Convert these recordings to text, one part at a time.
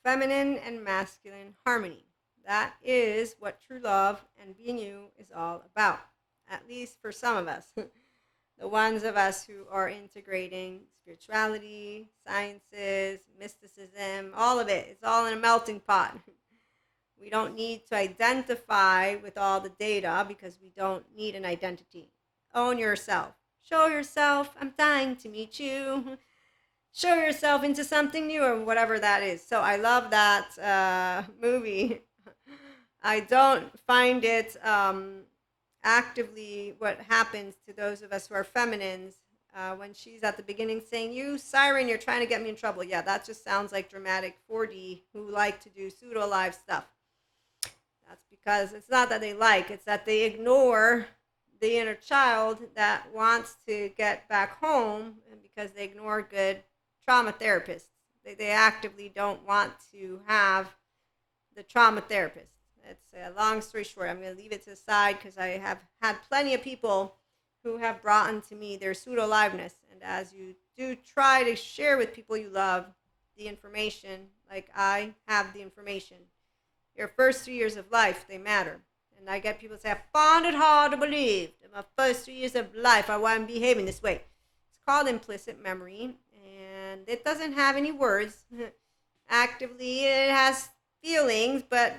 feminine and masculine harmony. That is what true love and being you is all about, at least for some of us. The ones of us who are integrating spirituality, sciences, mysticism, all of it. It's all in a melting pot. We don't need to identify with all the data because we don't need an identity. Own yourself. Show yourself, I'm dying to meet you. Show yourself into something new or whatever that is. So I love that movie. I don't find it actively what happens to those of us who are feminines when she's at the beginning saying, "You siren, you're trying to get me in trouble." Yeah, that just sounds like dramatic 4D who like to do pseudo live stuff. That's because it's not that they like, it's that they ignore the inner child that wants to get back home, and because they ignore good trauma therapists. They actively don't want to have the trauma therapist. It's a long story short. I'm going to leave it to the side because I have had plenty of people who have brought into me their pseudo liveness. And as you do try to share with people you love the information, like I have the information, your first 3 years of life, they matter. And I get people say, I found it hard to believe in my first 3 years of life I am behaving this way. It's called implicit memory, and it doesn't have any words. Actively, it has feelings, but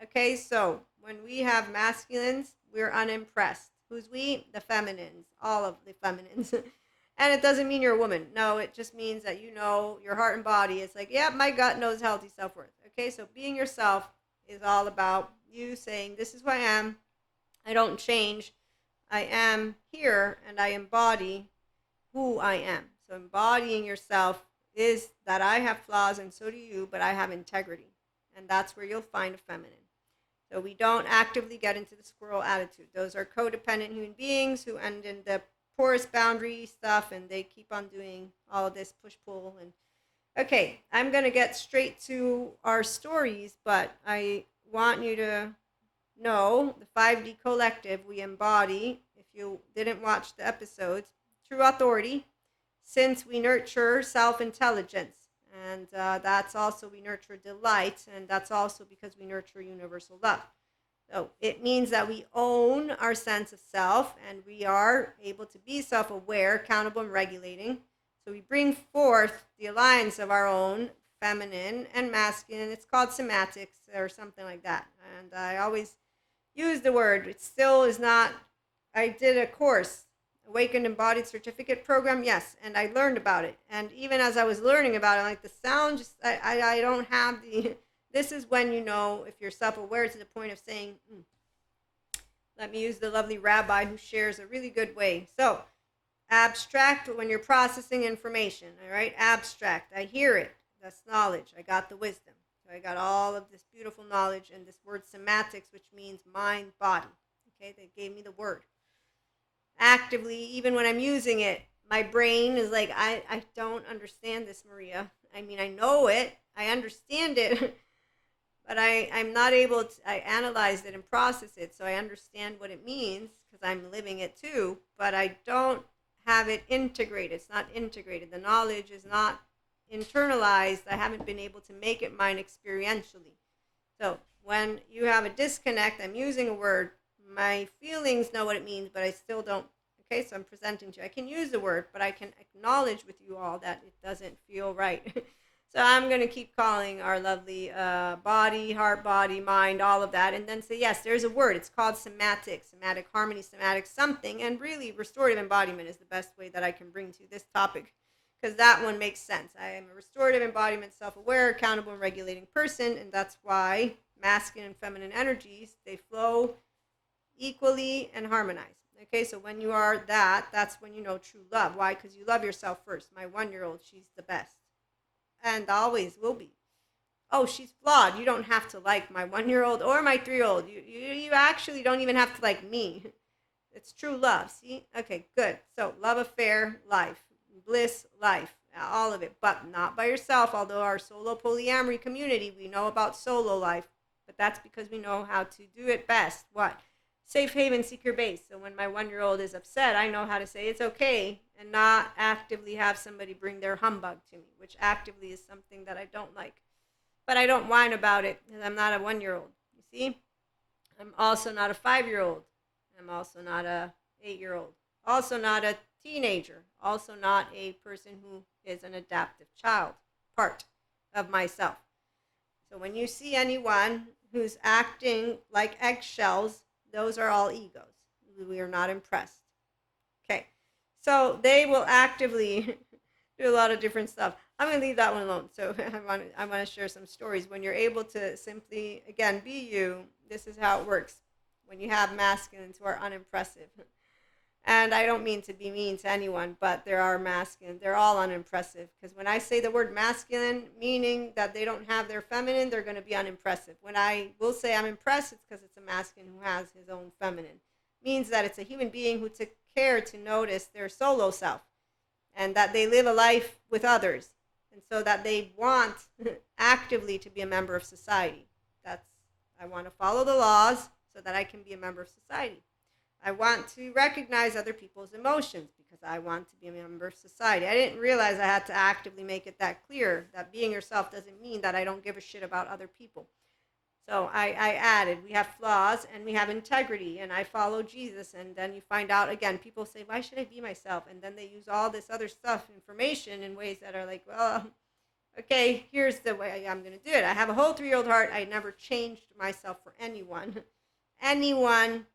okay, so when we have masculines, we're unimpressed. Who's we? The feminines, all of the feminines. And it doesn't mean you're a woman. No, it just means that your heart and body. It's like, yeah, my gut knows healthy self-worth. Okay, so being yourself is all about you saying, this is who I am. I don't change. I am here and I embody who I am. So embodying yourself is that I have flaws and so do you, but I have integrity. And that's where you'll find a feminine. So we don't actively get into the squirrel attitude. Those are codependent human beings who end in the porous boundary stuff and they keep on doing all of this push pull. And okay, I'm going to get straight to our stories, but I want you to know the 5D collective we embody. If you didn't watch the episodes, true authority, since we nurture self-intelligence. And that's also, we nurture delight, and that's also because we nurture universal love. So it means that we own our sense of self and we are able to be self-aware, accountable, and regulating. So we bring forth the alliance of our own feminine and masculine. It's called somatics or something like that. And I always use the word. It still is not, I did a course, Awakened Embodied Certificate Program, yes, and I learned about it. And even as I was learning about it, like the sound, just I don't have the, this is when you know if you're self-aware to the point of saying, let me use the lovely rabbi who shares a really good way. So, abstract when you're processing information, all right? Abstract, I hear it, that's knowledge, I got the wisdom. So I got all of this beautiful knowledge and this word somatics, which means mind, body, okay? They gave me the word. Actively, even when I'm using it, my brain is like, I don't understand this, Maria. I mean, I know it, I understand it, but I'm not able to, I analyze it and process it, so I understand what it means because I'm living it too, but I don't have it integrated. It's not integrated. The knowledge is not internalized. I haven't been able to make it mine experientially. So when you have a disconnect, I'm using a word, my feelings know what it means, but I still don't. Okay, so I'm presenting to you. I can use the word, but I can acknowledge with you all that it doesn't feel right. So I'm going to keep calling our lovely body, heart, body, mind, all of that, and then say, yes, there's a word. It's called somatic, somatic harmony, somatic something, and really restorative embodiment is the best way that I can bring to this topic because that one makes sense. I am a restorative embodiment, self-aware, accountable, and regulating person, and that's why masculine and feminine energies, they flow equally and harmonized. Okay, so when you are that, that's when you know true love. Why? Because you love yourself first. My 1-year-old, she's the best and always will be. Oh, she's flawed. You don't have to like my 1-year-old or my 3-year-old. You actually don't even have to like me. It's true love. See? Okay, good. So love affair, life, bliss, life, all of it, but not by yourself. Although our solo polyamory community, we know about solo life, but that's because we know how to do it best. What? Safe haven, secure base. So when my 1-year-old is upset, I know how to say it's okay and not actively have somebody bring their humbug to me, which actively is something that I don't like. But I don't whine about it because I'm not a 1-year-old. You see? I'm also not a 5-year-old. I'm also not a 8-year-old. Also not a teenager. Also not a person who is an adaptive child. Part of myself. So when you see anyone who's acting like eggshells, those are all egos. We are not impressed. Okay. So they will actively do a lot of different stuff. I'm going to leave that one alone. So I want to share some stories. When you're able to simply, again, be you, this is how it works. When you have masculines who are unimpressive. And I don't mean to be mean to anyone, but there are masculine. They're all unimpressive. Because when I say the word masculine, meaning that they don't have their feminine, they're going to be unimpressive. When I will say I'm impressed, it's because it's a masculine who has his own feminine. Means that it's a human being who took care to notice their solo self and that they live a life with others. And so that they want actively to be a member of society. I want to follow the laws so that I can be a member of society. I want to recognize other people's emotions because I want to be a member of society. I didn't realize I had to actively make it that clear that being yourself doesn't mean that I don't give a shit about other people. So I added, we have flaws and we have integrity, and I follow Jesus. And then you find out, again, people say, why should I be myself? And then they use all this other stuff, information, in ways that are like, well, okay, here's the way I'm going to do it. I have a whole 3-year-old heart. I never changed myself for anyone. Anyone.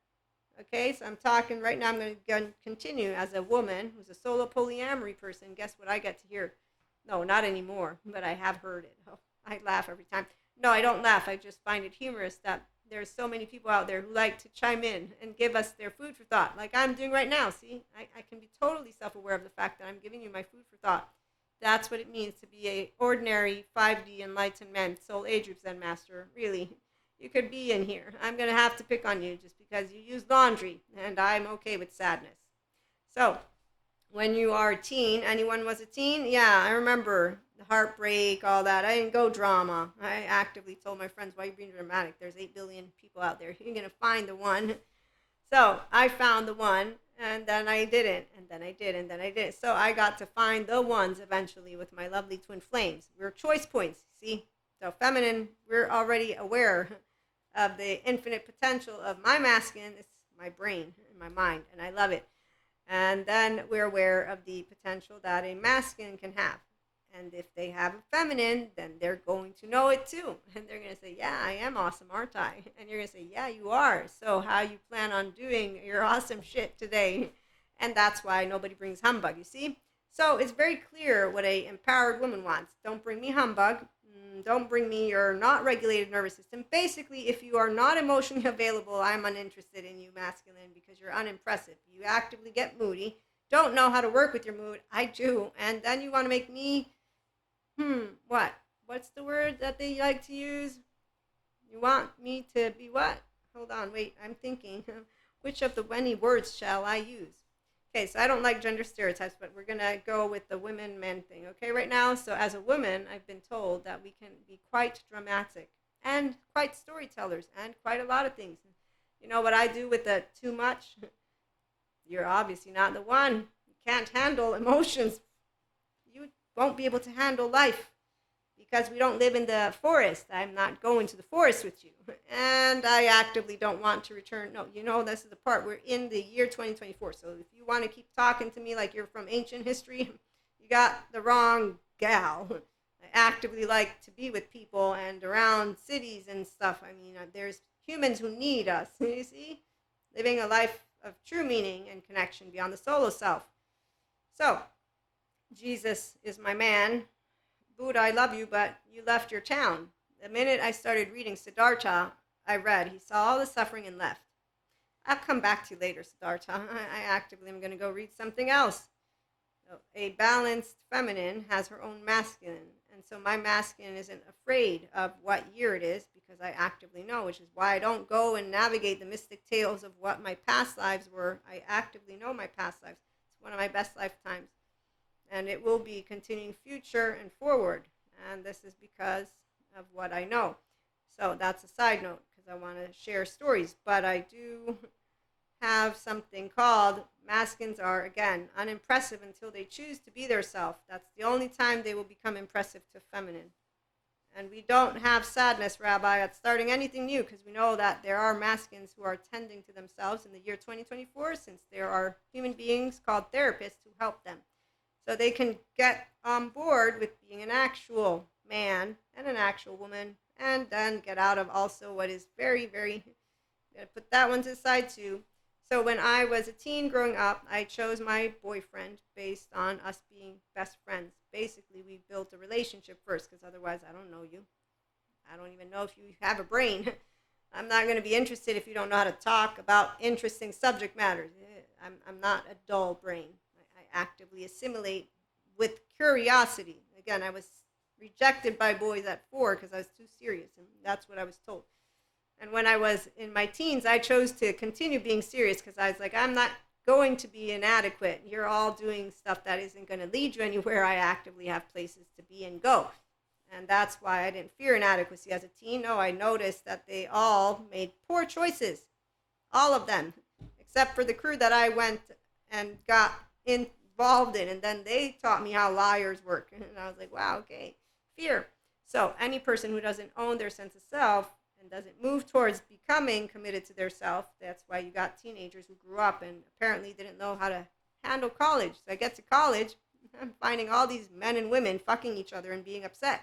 Okay, so I'm talking right now. I'm going to continue as a woman who's a solo polyamory person. Guess what I get to hear? No, not anymore, but I have heard it. Oh, I laugh every time. No, I don't laugh. I just find it humorous that there's so many people out there who like to chime in and give us their food for thought, like I'm doing right now. See, I can be totally self-aware of the fact that I'm giving you my food for thought. That's what it means to be a ordinary 5D enlightenment soul age group Zen master. Really, you could be in here. I'm going to have to pick on you just because you use laundry, and I'm okay with sadness. So, when you are a teen, anyone was a teen? Yeah, I remember the heartbreak, all that. I didn't go drama. I actively told my friends, why are you being dramatic? There's 8 billion people out there. You're going to find the one. So I found the one, and then I didn't, and then I did, and then I did. So I got to find the ones eventually with my lovely twin flames. We're choice points, see? So feminine, we're already aware of the infinite potential of my masculine. It's my brain and my mind, and I love it. And then we're aware of the potential that a masculine can have. And if they have a feminine, then they're going to know it too. And they're going to say, yeah, I am awesome, aren't I? And you're going to say, yeah, you are. So how you plan on doing your awesome shit today? And that's why nobody brings humbug, you see? So it's very clear what a empowered woman wants. Don't bring me humbug. Don't bring me your not regulated nervous system. Basically, if you are not emotionally available, I'm uninterested in you, masculine, because you're unimpressive. You actively get moody, don't know how to work with your mood. I do. And then you want to make me, what? What's the word that they like to use? You want me to be what? Hold on, wait, I'm thinking. Which of the many words shall I use? Okay, so I don't like gender stereotypes, but we're going to go with the women-men thing, okay, right now? So as a woman, I've been told that we can be quite dramatic and quite storytellers and quite a lot of things. You know what I do with the too much? You're obviously not the one. You can't handle emotions. You won't be able to handle life because we don't live in the forest. I'm not going to the forest with you. And I actively don't want to return. No, you know, this is the part. We're in the year 2024. So if you want to keep talking to me like you're from ancient history, you got the wrong gal. I actively like to be with people and around cities and stuff. I mean, there's humans who need us, you see? Living a life of true meaning and connection beyond the solo self. So, Jesus is my man. Buddha, I love you, but you left your town. The minute I started reading Siddhartha, I read, he saw all the suffering and left. I'll come back to you later, Siddhartha. I actively am going to go read something else. So, a balanced feminine has her own masculine. And so my masculine isn't afraid of what year it is because I actively know, which is why I don't go and navigate the mystic tales of what my past lives were. I actively know my past lives. It's one of my best lifetimes. And it will be continuing future and forward. And this is because of what I know. So that's a side note because I want to share stories. But I do have something called masculines are, again, unimpressive until they choose to be their self. That's the only time they will become impressive to feminine. And we don't have sadness, Rabbi, at starting anything new because we know that there are masculines who are tending to themselves in the year 2024, since there are human beings called therapists who help them. So they can get on board with being an actual man and an actual woman, and then get out of also what is very, very, I'm going to put that one to the side too. So when I was a teen growing up, I chose my boyfriend based on us being best friends. Basically, we built a relationship first because otherwise I don't know you. I don't even know if you have a brain. I'm not going to be interested if you don't know how to talk about interesting subject matters. I'm not a dull brain. I actively assimilate with curiosity. Again, I was rejected by boys at 4 because I was too serious, and that's what I was told. And when I was in my teens, I chose to continue being serious because I was like, I'm not going to be inadequate. You're all doing stuff that isn't going to lead you anywhere. I actively have places to be and go. And that's why I didn't fear inadequacy as a teen. No, I noticed that they all made poor choices. All of them, except for the crew that I went and got involved in. And then they taught me how liars work. And I was like, wow, okay, fear. So any person who doesn't own their sense of self and doesn't move towards becoming committed to their self, that's why you got teenagers who grew up and apparently didn't know how to handle college. So I get to college, I'm finding all these men and women fucking each other and being upset.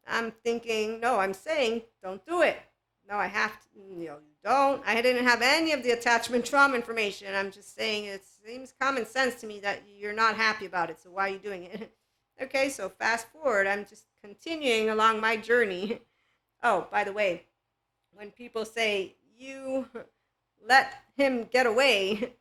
I'm thinking, no, I'm saying, don't do it. No, I have to, you don't. I didn't have any of the attachment trauma information. I'm just saying it seems common sense to me that you're not happy about it. So why are you doing it? Okay, so fast forward. I'm just continuing along my journey. Oh, by the way, when people say, you let him get away,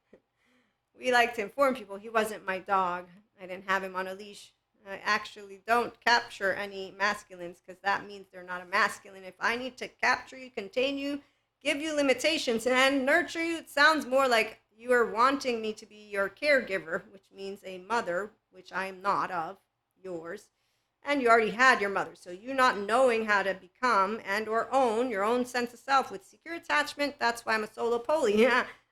we like to inform people he wasn't my dog. I didn't have him on a leash. I actually don't capture any masculines because that means they're not a masculine. If I need to capture you, contain you, give you limitations, and nurture you, it sounds more like you are wanting me to be your caregiver, which means a mother, which I am not of, yours. And you already had your mother. So you not knowing how to become and or own your own sense of self with secure attachment, that's why I'm a solo poly.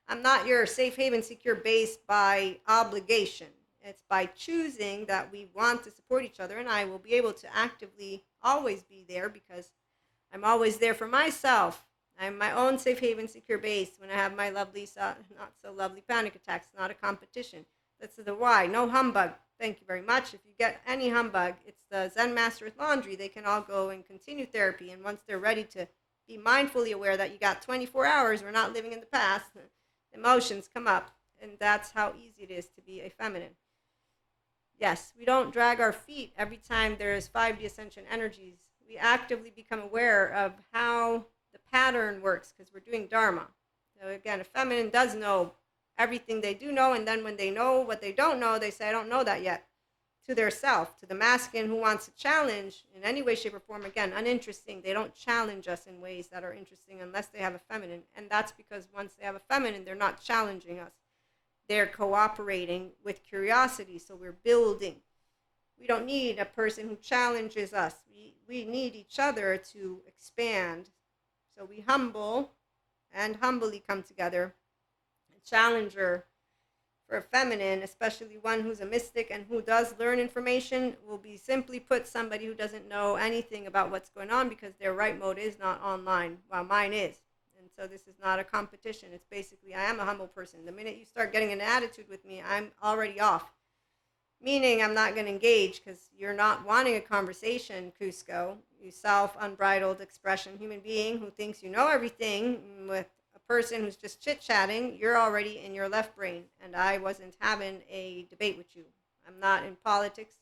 I'm not your safe haven secure base by obligation. It's by choosing that we want to support each other, and I will be able to actively always be there because I'm always there for myself. I'm my own safe haven, secure base. When I have my lovely, not so lovely panic attacks, not a competition. That's the why. No humbug. Thank you very much. If you get any humbug, it's the Zen Master's Laundry. They can all go and continue therapy, and once they're ready to be mindfully aware that you got 24 hours, we're not living in the past, emotions come up, and that's how easy it is to be a feminine. Yes, we don't drag our feet every time there's 5D ascension energies. We actively become aware of how the pattern works because we're doing Dharma. So again, a feminine does know everything they do know, and then when they know what they don't know, they say, I don't know that yet, to their self. To the masculine who wants to challenge in any way, shape, or form, again, uninteresting. They don't challenge us in ways that are interesting unless they have a feminine, and that's because once they have a feminine, they're not challenging us. They're cooperating with curiosity, so we're building. We don't need a person who challenges us. We need each other to expand. So we humble and humbly come together. A challenger for a feminine, especially one who's a mystic and who does learn information, will be simply put somebody who doesn't know anything about what's going on because their right mode is not online, while mine is. So this is not a competition. It's basically, I am a humble person. The minute you start getting an attitude with me, I'm already off. Meaning I'm not going to engage because you're not wanting a conversation, Cusco. You self-unbridled expression human being who thinks you know everything with a person who's just chit-chatting, you're already in your left brain. And I wasn't having a debate with you. I'm not in politics.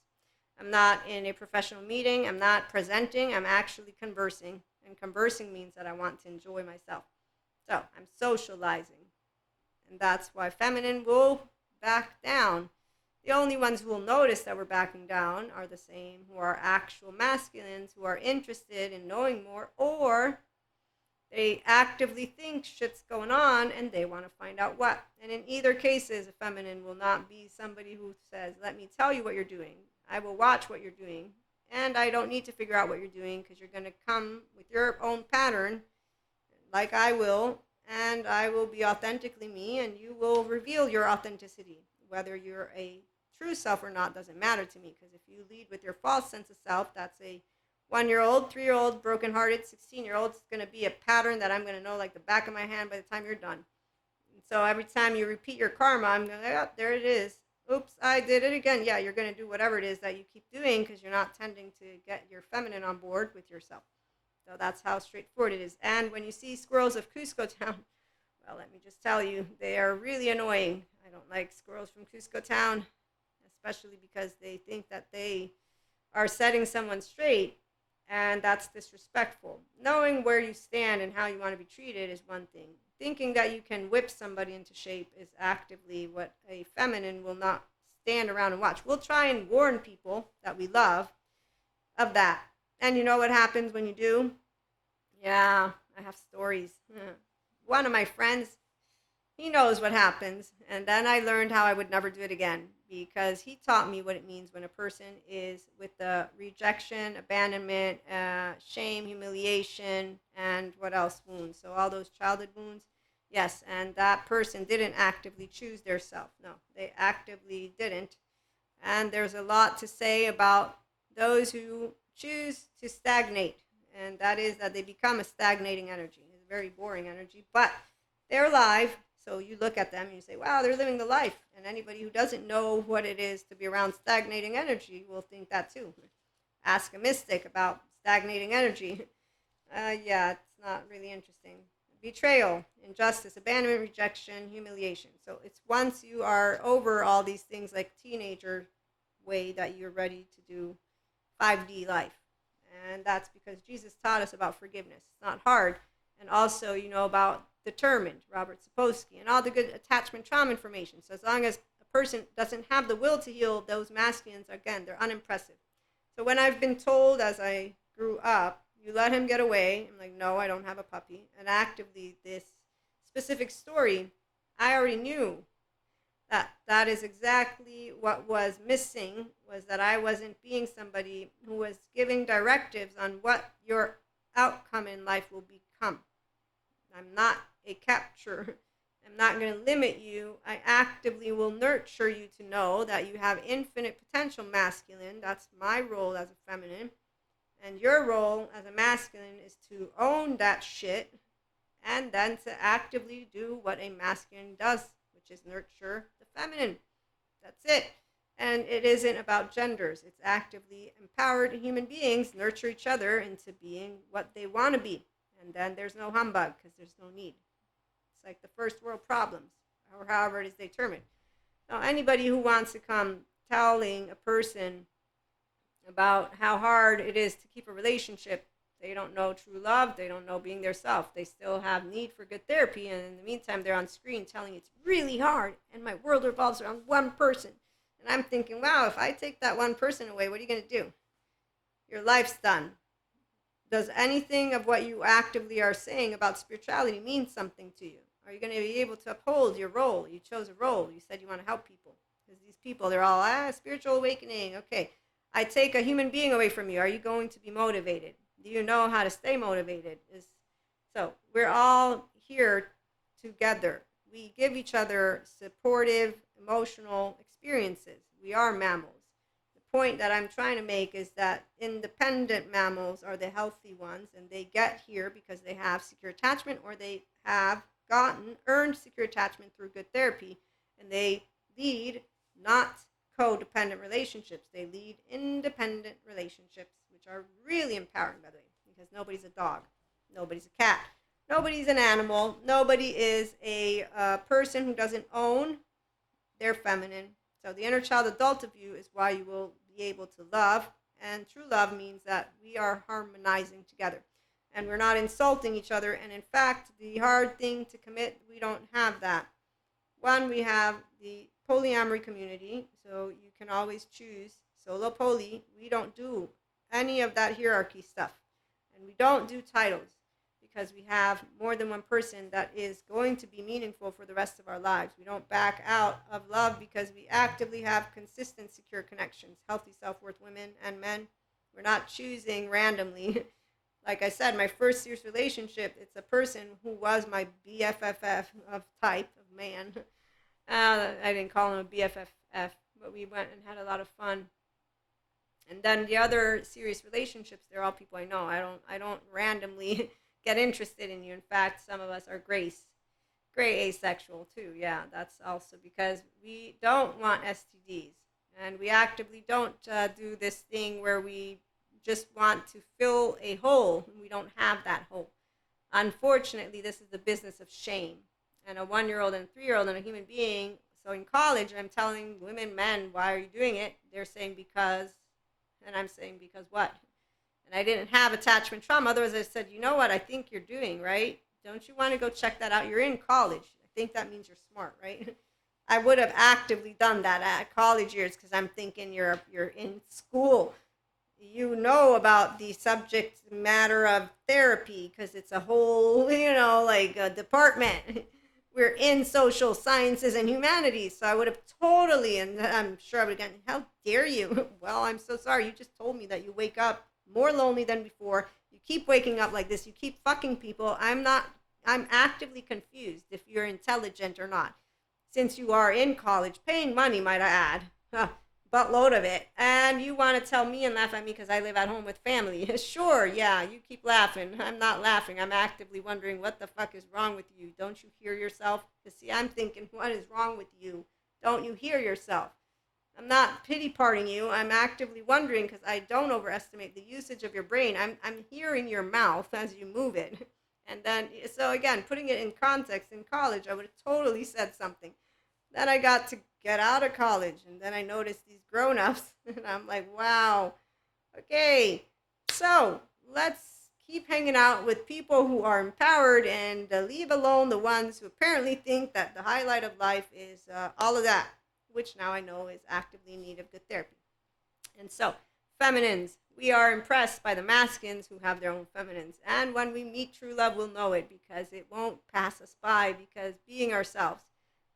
I'm not in a professional meeting. I'm not presenting. I'm actually conversing. And conversing means that I want to enjoy myself. So I'm socializing, and that's why feminine will back down. The only ones who will notice that we're backing down are the same who are actual masculines who are interested in knowing more, or they actively think shit's going on and they want to find out what. And in either cases, a feminine will not be somebody who says, let me tell you what you're doing. I will watch what you're doing, and I don't need to figure out what you're doing because you're going to come with your own pattern like I will, and I will be authentically me, and you will reveal your authenticity. Whether you're a true self or not doesn't matter to me, because if you lead with your false sense of self, that's a 1-year-old, 3-year-old, brokenhearted, 16-year-old. It's going to be a pattern that I'm going to know like the back of my hand by the time you're done. And so every time you repeat your karma, I'm going to, oh, there it is. Oops, I did it again. Yeah, you're going to do whatever it is that you keep doing because you're not tending to get your feminine on board with yourself. So that's how straightforward it is. And when you see squirrels of Cusco Town, well, let me just tell you, they are really annoying. I don't like squirrels from Cusco Town, especially because they think that they are setting someone straight, and that's disrespectful. Knowing where you stand and how you want to be treated is one thing. Thinking that you can whip somebody into shape is actively what a feminine will not stand around and watch. We'll try and warn people that we love of that. And you know what happens when you do? Yeah, I have stories. One of my friends, he knows what happens. And then I learned how I would never do it again because he taught me what it means when a person is with the rejection, abandonment, shame, humiliation, and what else? Wounds. So all those childhood wounds. Yes, and that person didn't actively choose their self. No, they actively didn't. And there's a lot to say about those who choose to stagnate. And that is that they become a stagnating energy. It's a very boring energy, but they're alive. So you look at them and you say, wow, they're living the life. And anybody who doesn't know what it is to be around stagnating energy will think that too. Ask a mystic about stagnating energy. Yeah, it's not really interesting. Betrayal, injustice, abandonment, rejection, humiliation. So it's once you are over all these things like teenager way that you're ready to do 5D life. And that's because Jesus taught us about forgiveness. It's not hard. And also, you know, about determined, Robert Sapolsky, and all the good attachment trauma information. So as long as a person doesn't have the will to heal, those masculines, again, they're unimpressive. So when I've been told as I grew up, you let him get away, I'm like, no, I don't have a puppy. And actively, this specific story, I already knew that is exactly what was missing, was that I wasn't being somebody who was giving directives on what your outcome in life will become. I'm not a capture. I'm not going to limit you. I actively will nurture you to know that you have infinite potential masculine. That's my role as a feminine. And your role as a masculine is to own that shit and then to actively do what a masculine does, which is nurture the feminine. That's it. And it isn't about genders. It's actively empowered human beings nurture each other into being what they want to be. And then there's no humbug because there's no need. It's like the first world problems, or however it is they term it. Now, anybody who wants to come telling a person about how hard it is to keep a relationship, they don't know true love, they don't know being their self. They still have need for good therapy, and in the meantime, they're on screen telling it's really hard, and my world revolves around one person. And I'm thinking, wow, if I take that one person away, what are you going to do? Your life's done. Does anything of what you actively are saying about spirituality mean something to you? Are you going to be able to uphold your role? You chose a role. You said you want to help people. Because these people, they're all, spiritual awakening. Okay, I take a human being away from you. Are you going to be motivated? Do you know how to stay motivated? So we're all here together. We give each other supportive, emotional experiences. We are mammals. The point that I'm trying to make is that independent mammals are the healthy ones, and they get here because they have secure attachment, or they have earned secure attachment through good therapy, and they lead not codependent relationships. They lead independent relationships, which are really empowering, by the way, because nobody's a dog, nobody's a cat, nobody's an animal, nobody is a person who doesn't own their feminine. So the inner child adult of you is why you will be able to love, and true love means that we are harmonizing together and we're not insulting each other. And in fact, the hard thing to commit, we don't have that. One, we have the polyamory community, so you can always choose solo poly. We don't do any of that hierarchy stuff, and we don't do titles because we have more than one person that is going to be meaningful for the rest of our lives. We don't back out of love because we actively have consistent, secure connections, healthy self-worth women and men. We're not choosing randomly. Like I said, my first serious relationship, it's a person who was my BFFF of type of man. I didn't call him a BFFF, but we went and had a lot of fun. And then the other serious relationships, they're all people I know. I don't randomly get interested in you. In fact, some of us are gray asexual too. Yeah, that's also because we don't want STDs, and we actively don't do this thing where we just want to fill a hole and we don't have that hole. Unfortunately, this is the business of shame. And a 1 year old and a 3 year old and a human being. So in college, I'm telling women, men, why are you doing it? They're saying because, and I'm saying because what? And I didn't have attachment trauma. Otherwise, I said, you know what I think you're doing, right? Don't you want to go check that out? You're in college. I think that means you're smart, right? I would have actively done that at college years because I'm thinking you're in school. You know about the subject matter of therapy because it's a whole, like a department. We're in social sciences and humanities. So I would have totally, and I'm sure I would have gotten, how dare you? Well, I'm so sorry. You just told me that you wake up more lonely than before. You keep waking up like this. You keep fucking people. I'm actively confused if you're intelligent or not. Since you are in college, paying money, might I add. Huh, buttload of it. And you want to tell me and laugh at me because I live at home with family. Sure, yeah, you keep laughing. I'm not laughing. I'm actively wondering what the fuck is wrong with you. Don't you hear yourself? Because, see, I'm thinking, what is wrong with you? Don't you hear yourself? I'm not pity parting you. I'm actively wondering because I don't overestimate the usage of your brain. I'm hearing your mouth as you move it. And then, so again, putting it in context, in college, I would have totally said something. Then I got to get out of college, and then I noticed these grown ups, and I'm like, wow, okay, so let's keep hanging out with people who are empowered and leave alone the ones who apparently think that the highlight of life is all of that, which now I know is actively in need of good therapy. And so, feminines, we are impressed by the masculines who have their own feminines. And when we meet true love, we'll know it because it won't pass us by. Because being ourselves,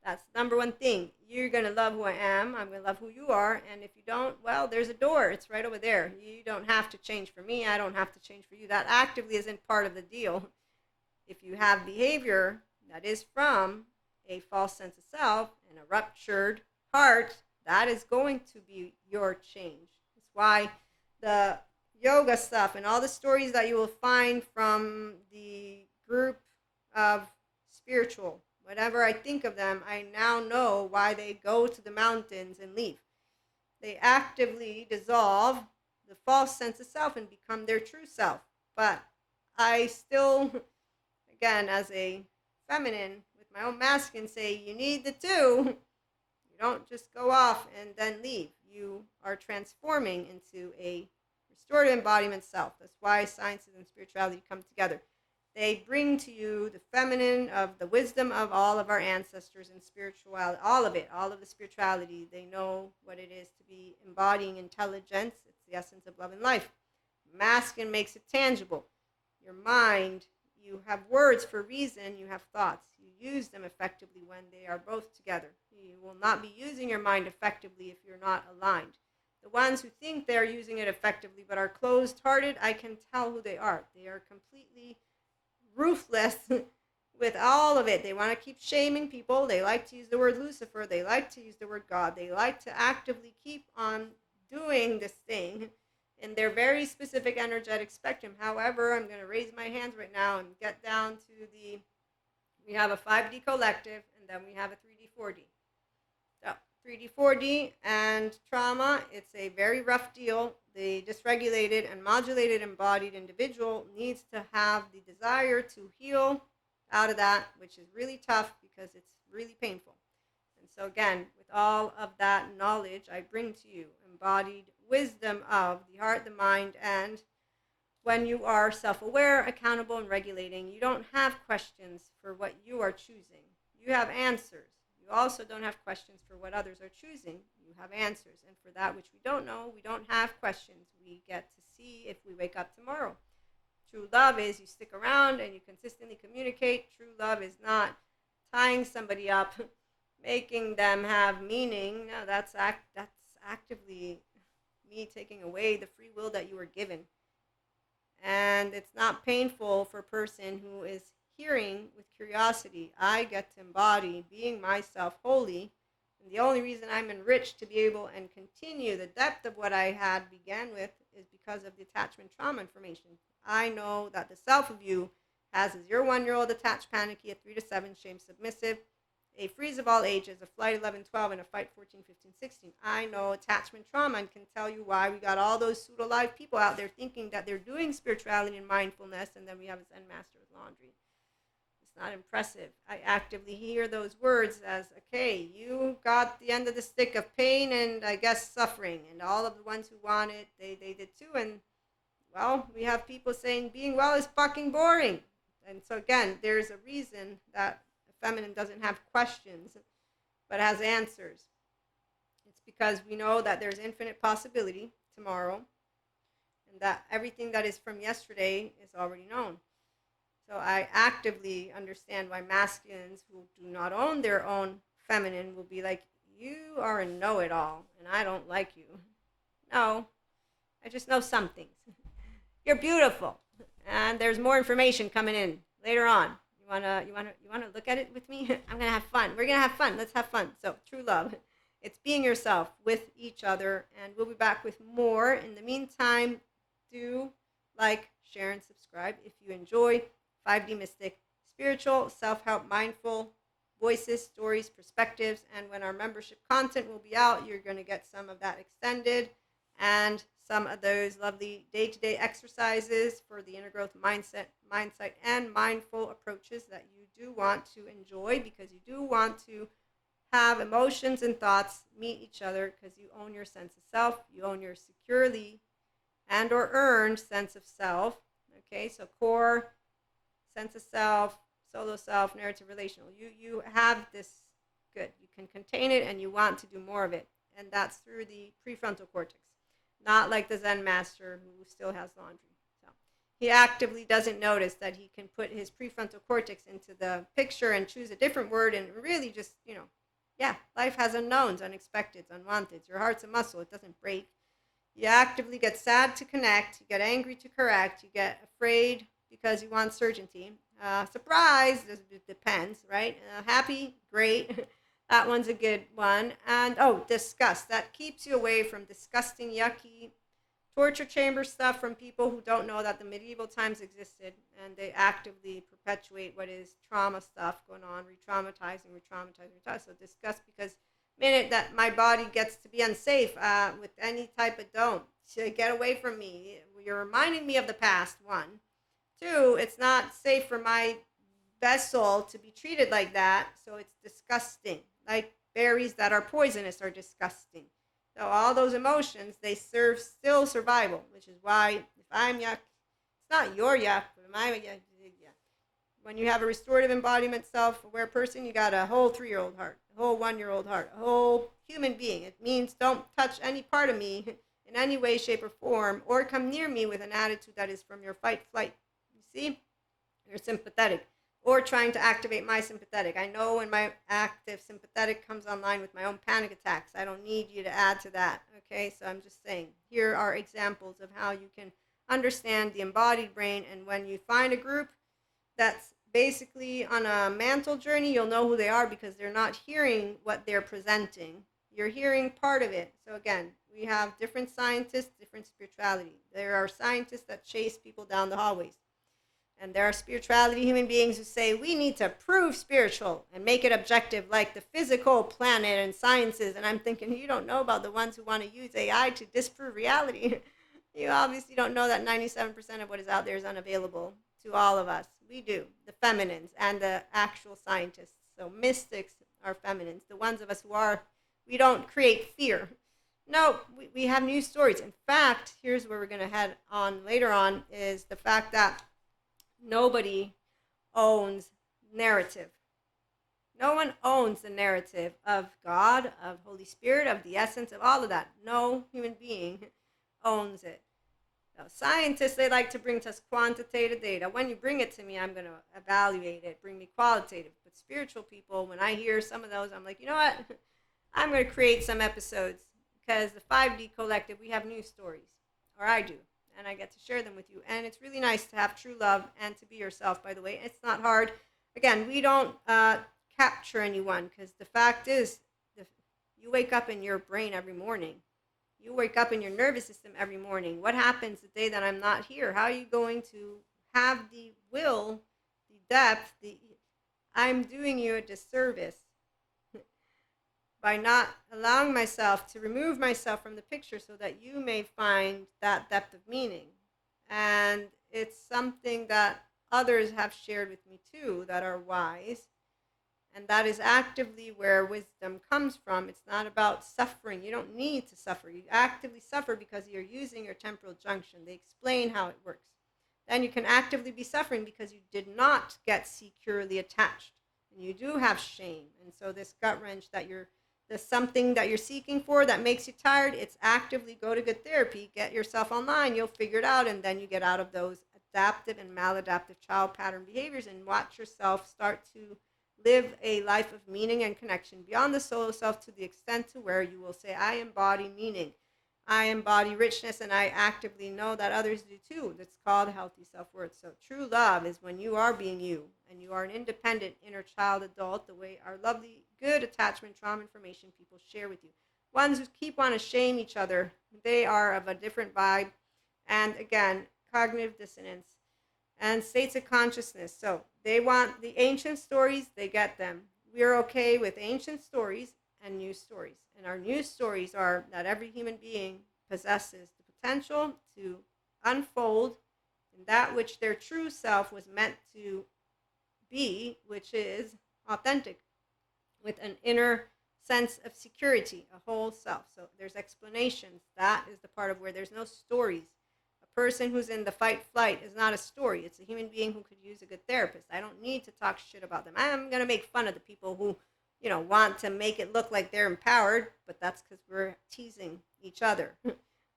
that's the number one thing. You're going to love who I am. I'm going to love who you are. And if you don't, well, there's a door. It's right over there. You don't have to change for me. I don't have to change for you. That actively isn't part of the deal. If you have behavior that is from a false sense of self and a ruptured heart, that is going to be your change. That's why the yoga stuff and all the stories that you will find from the group of spiritual, whenever I think of them, I now know why they go to the mountains and leave. They actively dissolve the false sense of self and become their true self. But I still, again, as a feminine with my own masculine, say you need the two. You don't just go off and then leave. You are transforming into a restorative embodiment self. That's why sciences and spirituality come together. They bring to you the feminine of the wisdom of all of our ancestors and spirituality, all of it, all of the spirituality. They know what it is to be embodying intelligence. It's the essence of love and life. Masculine makes it tangible. Your mind, you have words for reason, you have thoughts. You use them effectively when they are both together. You will not be using your mind effectively if you're not aligned. The ones who think they're using it effectively but are closed-hearted, I can tell who they are. They are completely ruthless with all of it. They want to keep shaming people. They like to use the word Lucifer. They like to use the word God. They like to actively keep on doing this thing in their very specific energetic spectrum. However, I'm going to raise my hands right now and get down to we have a 5D collective, and then we have a 3D 4D. So 3D 4D and trauma, it's a very rough deal. The dysregulated and modulated embodied individual needs to have the desire to heal out of that, which is really tough because it's really painful. And so again, with all of that knowledge, I bring to you embodied wisdom of the heart, the mind, and when you are self-aware, accountable, and regulating, you don't have questions for what you are choosing. You have answers. You also don't have questions for what others are choosing. You have answers. And for that which we don't know, we don't have questions. We get to see if we wake up tomorrow. True love is you stick around and you consistently communicate. True love is not tying somebody up, making them have meaning. No, that's actively me taking away the free will that you were given. And it's not painful for a person who is hearing with curiosity. I get to embody being myself wholly And the only reason I'm enriched to be able and continue the depth of what I had began with is because of the attachment trauma information. I know that the self of you has a 0 1-year-old attached panicky, a 3 to 7 shame submissive, a freeze of all ages, a flight 11 12, and a fight 14 15 16. I know attachment trauma and can tell you why we got all those pseudo live people out there thinking that they're doing spirituality and mindfulness, and then we have a Zen master with laundry. It's not impressive. I actively hear those words as, okay, you got the end of the stick of pain and I guess suffering, and all of the ones who want it, they did too. And well, we have people saying being well is fucking boring. And so again, there's a reason that a feminine doesn't have questions, but has answers. It's because we know that there's infinite possibility tomorrow, and that everything that is from yesterday is already known. So I actively understand why masculines who do not own their own feminine will be like, you are a know-it-all, and I don't like you. No, I just know some things. You're beautiful, and there's more information coming in later on. You wanna look at it with me? I'm gonna have fun. We're gonna have fun. Let's have fun. So true love, it's being yourself with each other, and we'll be back with more. In the meantime, do like, share, and subscribe if you enjoy 5D Mystic, spiritual, self-help, mindful voices, stories, perspectives, and when our membership content will be out, you're going to get some of that extended and some of those lovely day-to-day exercises for the inner growth mindset, and mindful approaches that you do want to enjoy, because you do want to have emotions and thoughts meet each other, because you own your sense of self, you own your securely and or earned sense of self. Okay, so core, sense of self, solo self, narrative, relational. You have this good. You can contain it and you want to do more of it. And that's through the prefrontal cortex. Not like the Zen master who still has laundry. So he actively doesn't notice that he can put his prefrontal cortex into the picture and choose a different word and really just, yeah, life has unknowns, unexpecteds, unwanteds. Your heart's a muscle. It doesn't break. You actively get sad to connect. You get angry to correct. You get afraid because you want certainty. Surprise, it depends, right? Happy, great. That one's a good one. And disgust. That keeps you away from disgusting, yucky, torture chamber stuff from people who don't know that the medieval times existed, and they actively perpetuate what is trauma stuff going on, re-traumatizing. So disgust, because minute that my body gets to be unsafe with any type of don't, so get away from me. You're reminding me of the past, one. Two, it's not safe for my vessel to be treated like that, so it's disgusting. Like berries that are poisonous are disgusting. So all those emotions, they serve still survival, which is why if I'm yuck, it's not your yuck, but my yuck. When you have a restorative embodiment self-aware person, you got a whole 3-year-old heart, a whole 1-year-old heart, a whole human being. It means don't touch any part of me in any way, shape, or form, or come near me with an attitude that is from your fight, flight. You see? You're sympathetic. Or trying to activate my sympathetic. I know when my active sympathetic comes online with my own panic attacks. I don't need you to add to that. Okay, so I'm just saying, here are examples of how you can understand the embodied brain. And when you find a group that's basically on a mantle journey, you'll know who they are, because they're not hearing what they're presenting. You're hearing part of it. So again, we have different scientists, different spirituality. There are scientists that chase people down the hallways. And there are spirituality human beings who say we need to prove spiritual and make it objective, like the physical planet and sciences. And I'm thinking, you don't know about the ones who want to use AI to disprove reality. You obviously don't know that 97% of what is out there is unavailable to all of us. We do, the feminines and the actual scientists. So mystics are feminines. The ones of us who are, we don't create fear. No, we have new stories. In fact, here's where we're going to head on later on, is the fact that nobody owns narrative. No one owns the narrative of God, of Holy Spirit, of the essence, of all of that. No human being owns it. Now, scientists, they like to bring to us quantitative data. When you bring it to me, I'm going to evaluate it, bring me qualitative. But spiritual people, when I hear some of those, I'm like, you know what? I'm going to create some episodes, because the 5D collective, we have new stories, or I do. And I get to share them with you. And it's really nice to have true love and to be yourself, by the way. It's not hard. Again, we don't capture anyone, because the fact is, You wake up in your brain every morning. You wake up in your nervous system every morning. What happens the day that I'm not here? How are you going to have the will, the depth, I'm doing you a disservice by not allowing myself to remove myself from the picture so that you may find that depth of meaning. And it's something that others have shared with me too that are wise. And that is actively where wisdom comes from. It's not about suffering. You don't need to suffer. You actively suffer because you're using your temporal junction. They explain how it works. Then you can actively be suffering because you did not get securely attached. And you do have shame. And so this gut wrench that there's something that you're seeking for that makes you tired, it's actively go to good therapy, get yourself online, you'll figure it out, and then you get out of those adaptive and maladaptive child pattern behaviors and watch yourself start to live a life of meaning and connection beyond the solo self to the extent to where you will say, I embody meaning. I embody richness, and I actively know that others do too. That's called healthy self-worth. So true love is when you are being you, and you are an independent inner child adult, the way our lovely, good attachment trauma information people share with you. Ones who keep on to shame each other, they are of a different vibe. And again, cognitive dissonance and states of consciousness. So they want the ancient stories, they get them. We're okay with ancient stories and new stories. And our new stories are that every human being possesses the potential to unfold in that which their true self was meant to be, which is authentic, with an inner sense of security, a whole self. So there's explanations. That is the part of where there's no stories. A person who's in the fight flight is not a story. It's a human being who could use a good therapist. I don't need to talk shit about them. I'm going to make fun of the people who, want to make it look like they're empowered, but that's because we're teasing each other.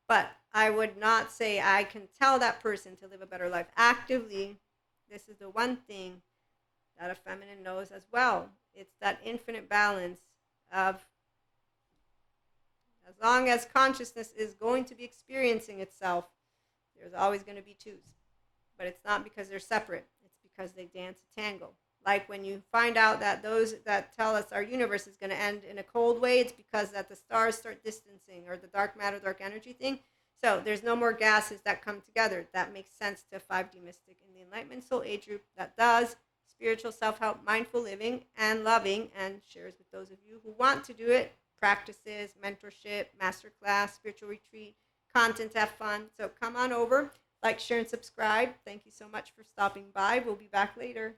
But I would not say I can tell that person to live a better life actively. This is the one thing that a feminine knows as well. It's that infinite balance of, as long as consciousness is going to be experiencing itself, there's always going to be twos. But it's not because they're separate. It's because they dance a tango. Like when you find out that those that tell us our universe is going to end in a cold way, it's because that the stars start distancing, or the dark matter, dark energy thing. So there's no more gases that come together. That makes sense to 5D Mystic in the Enlightenment Soul Age group that does spiritual self-help, mindful living, and loving, and shares with those of you who want to do it, practices, mentorship, masterclass, spiritual retreat, content to have fun. So come on over, like, share, and subscribe. Thank you so much for stopping by. We'll be back later.